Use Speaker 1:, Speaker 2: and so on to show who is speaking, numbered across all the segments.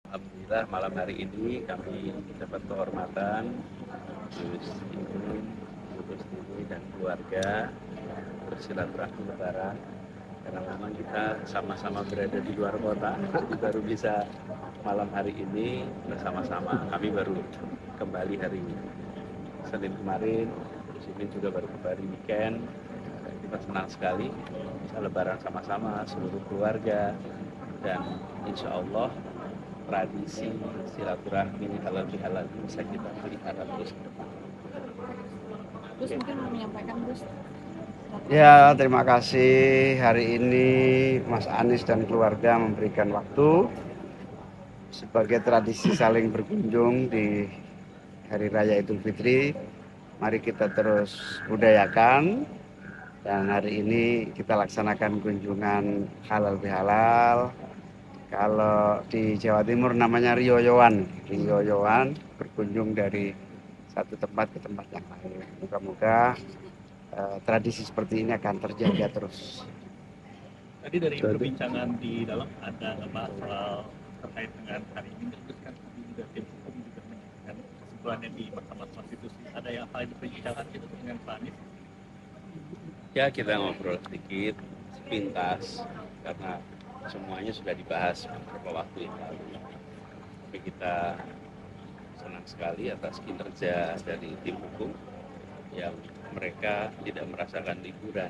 Speaker 1: Alhamdulillah malam hari ini kami dapat kehormatan Gus Imin, Gus Dini dan keluarga bersilaturahmi lebaran karena memang kita sama-sama berada di luar kota, jadi baru bisa malam hari ini bersama-sama. Kami baru kembali hari Senin kemarin, Gus Imin juga baru kembali weekend. Kita senang sekali bisa lebaran sama-sama seluruh keluarga dan insya Allah tradisi silaturahmi halal bihalal bisa kita pelihara terus ke depan.
Speaker 2: Gus mungkin mau menyampaikan Gus.
Speaker 3: Ya, terima kasih. Hari ini Mas Anies dan keluarga memberikan waktu sebagai tradisi saling berkunjung di Hari Raya Idul Fitri. Mari kita terus budayakan. Dan hari ini kita laksanakan kunjungan halal bihalal. Kalau di Jawa Timur namanya riyoyoan. Riyoyoan berkunjung dari satu tempat ke tempat yang lain. Moga-moga tradisi seperti ini akan terjaga terus.
Speaker 4: Tadi dari perbincangan di dalam ada ngebahas soal terkait dengan hari ini, terus kan tadi juga tim hukum juga menyampaikan kesimpulannya di Mahkamah Konstitusi. Ada yang hal diperbincangkan gitu dengan Pak Anies?
Speaker 1: Ya kita ngobrol sedikit sepintas karena semuanya sudah dibahas beberapa waktu yang lalu. Tapi kita senang sekali atas kinerja dari tim hukum yang mereka tidak merasakan liburan.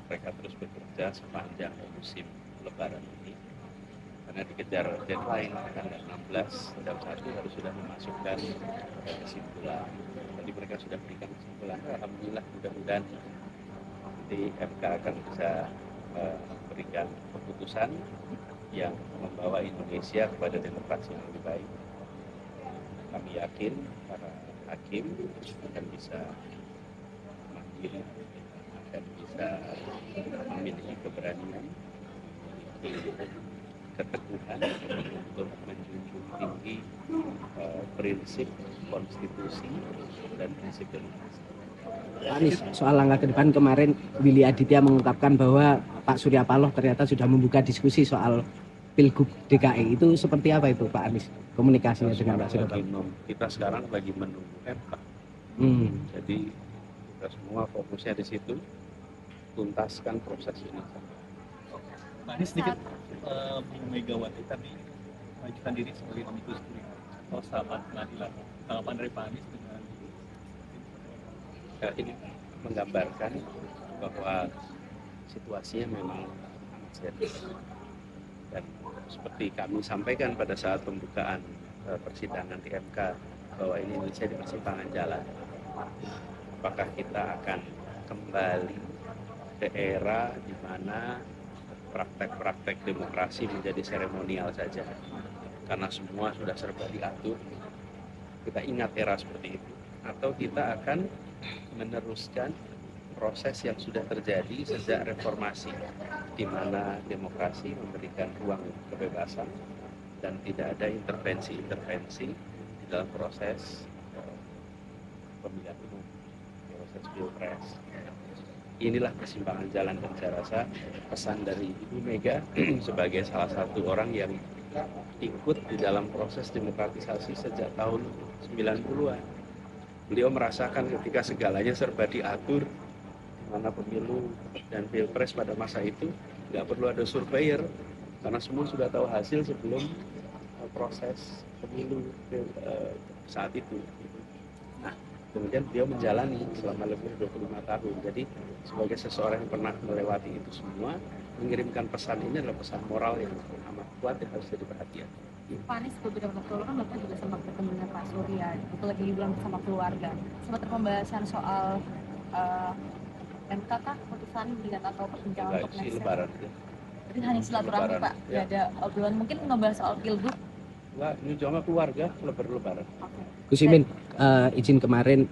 Speaker 1: Mereka terus bekerja sepanjang musim lebaran ini karena dikejar deadline tanggal 16 jam 1 harus sudah memasukkan kesimpulan. Tadi mereka sudah berikan kesimpulan. Alhamdulillah mudah-mudahan di MK akan bisa memberikan keputusan yang membawa Indonesia kepada demokrasi yang lebih baik. Kami yakin para hakim akan bisa mandiri, akan bisa memiliki keberanian, keteguhan untuk menjunjung tinggi prinsip konstitusi dan prinsip demokrasi.
Speaker 5: Pak Anies, soal langkah ke depan kemarin Willy Aditya mengungkapkan bahwa Pak Surya Paloh ternyata sudah membuka diskusi soal Pilgub DKI. Itu seperti apa itu Pak Anies komunikasinya dengan Pak Surya Paloh?
Speaker 1: Kita sekarang lagi menunggu MK. Jadi kita semua fokusnya di situ, tuntaskan proses ini.
Speaker 4: Pak Anies sedikit Bu Megawati tadi mengajukan diri sebagai amikus kurir atau sahabat pengadilan. Tanggapan dari Pak Anies dengan
Speaker 1: ini menggambarkan bahwa situasinya memang serius dan seperti kami sampaikan pada saat pembukaan persidangan di MK bahwa ini Indonesia di persimpangan jalan. Apakah kita akan kembali ke era di mana praktek-praktek demokrasi menjadi seremonial saja karena semua sudah serba diatur? Kita ingat era seperti itu, atau kita akan meneruskan proses yang sudah terjadi sejak reformasi di mana demokrasi memberikan ruang kebebasan dan tidak ada intervensi di dalam proses pemilihan umum, proses pilpres. Inilah persimpangan jalan dan saya rasa pesan dari Ibu Mega sebagai salah satu orang yang ikut di dalam proses demokratisasi sejak tahun 90-an. Beliau merasakan ketika segalanya serba diatur, mana pemilu dan pilpres pada masa itu nggak perlu ada surveyor karena semua sudah tahu hasil sebelum proses pemilu saat itu. Nah, kemudian beliau menjalani selama lebih 25 tahun. Jadi sebagai seseorang yang pernah melewati itu semua, mengirimkan pesan ini adalah pesan moral yang amat kuat yang harus jadi perhatian.
Speaker 2: Pak Anies beberapa waktu lalu kan Bapak juga sempat bertemu dengan Pak Surya, itu lagi liburan bersama keluarga. Sempat pembahasan soal MK kah putusan dengan atau perbincangan untuk next
Speaker 1: lebaran.
Speaker 2: Jadi hanya silaturahmi Pak, nggak ada obrolan mungkin ngebahas soal pilgub.
Speaker 1: Enggak, ini cuma keluarga lebaran.
Speaker 5: Gus Imin, izin kemarin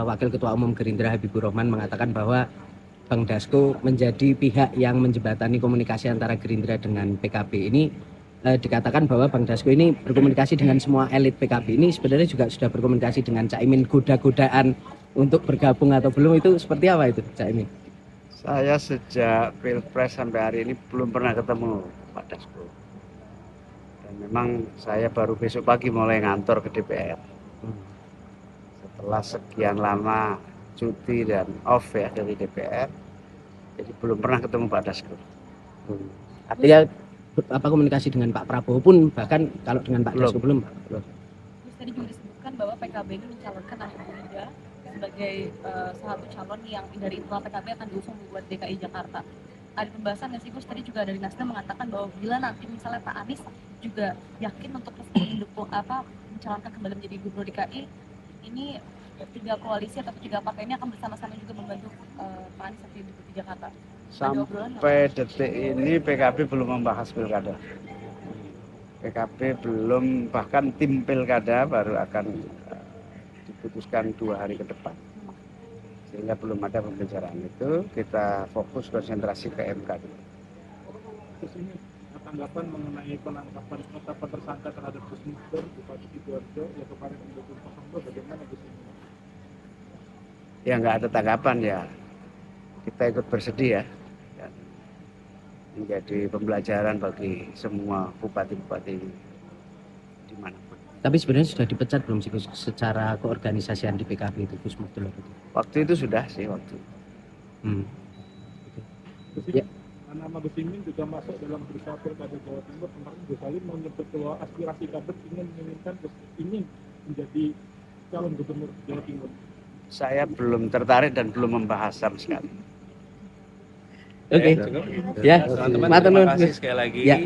Speaker 5: Wakil Ketua Umum Gerindra Habibur Rahman mengatakan bahwa Bang Dasko menjadi pihak yang menjembatani komunikasi antara Gerindra dengan PKB. Ini dikatakan bahwa Bang Dasko ini berkomunikasi dengan semua elit PKB. Ini sebenarnya juga sudah berkomunikasi dengan Caimin, goda-godaan untuk bergabung atau belum, itu seperti apa itu Caimin?
Speaker 3: Saya sejak Pilpres sampai hari ini belum pernah ketemu Pak Dasko. Dan Dan memang saya baru besok pagi mulai ngantor ke DPR. Setelah sekian lama cuti dan off ya dari DPR, jadi belum pernah ketemu Pak Dasko.
Speaker 5: Artinya apa komunikasi dengan Pak Prabowo pun bahkan kalau dengan Pak
Speaker 3: Belum.
Speaker 5: Dasko belum.
Speaker 2: Terus tadi juga disebutkan bahwa PKB ini mencalonkan anak muda sebagai salah satu calon yang dari internal PKB akan diusung buat DKI Jakarta. Ada pembahasan nggak sih Gus? Tadi juga dari Nasdem mengatakan bahwa bila nanti misalnya Pak Anies juga yakin untuk mendukung mencalonkan kembali menjadi gubernur DKI, ini 3 koalisi atau 3 partai ini akan bersama-sama juga membantu Pak Anies di Jakarta.
Speaker 3: Sampai detik ini PKB belum membahas pilkada. PKB belum, bahkan tim pilkada baru akan diputuskan 2 hari ke depan. Sehingga belum ada pembicaraan itu, kita fokus konsentrasi ke MK dulu.
Speaker 6: Terus ini tanggapan mengenai penangkapan tersangka terhadap Gus Musdur Bupati Sidoarjo yang kemarin mendukung 02, bagaimana Gus ini?
Speaker 3: Ya nggak ada tanggapan ya, kita ikut bersedih ya, dan menjadi pembelajaran bagi semua bupati-bupati dimanapun.
Speaker 5: Tapi sebenarnya sudah dipecat belum sih Gus secara keorganisasian di PKB itu Gus Musdur itu?
Speaker 3: Waktu itu sudah sih waktu.
Speaker 6: Gus
Speaker 5: Ya.
Speaker 6: nama Gus Imin juga masuk dalam bursa pilkada Jawa Timur. Kemarin Gus Salim menyebut bahwa aspirasi kader ingin menginginkan Gus Imin menjadi calon gubernur Jawa Timur.
Speaker 3: Saya belum tertarik dan belum membahas sama sekali.
Speaker 5: Oke.
Speaker 1: Cukup.
Speaker 5: Ya,
Speaker 1: Teman-teman,
Speaker 5: matur
Speaker 1: terima
Speaker 5: nuwun,
Speaker 1: kasih
Speaker 5: Gus.
Speaker 1: sekali lagi.
Speaker 5: Ya.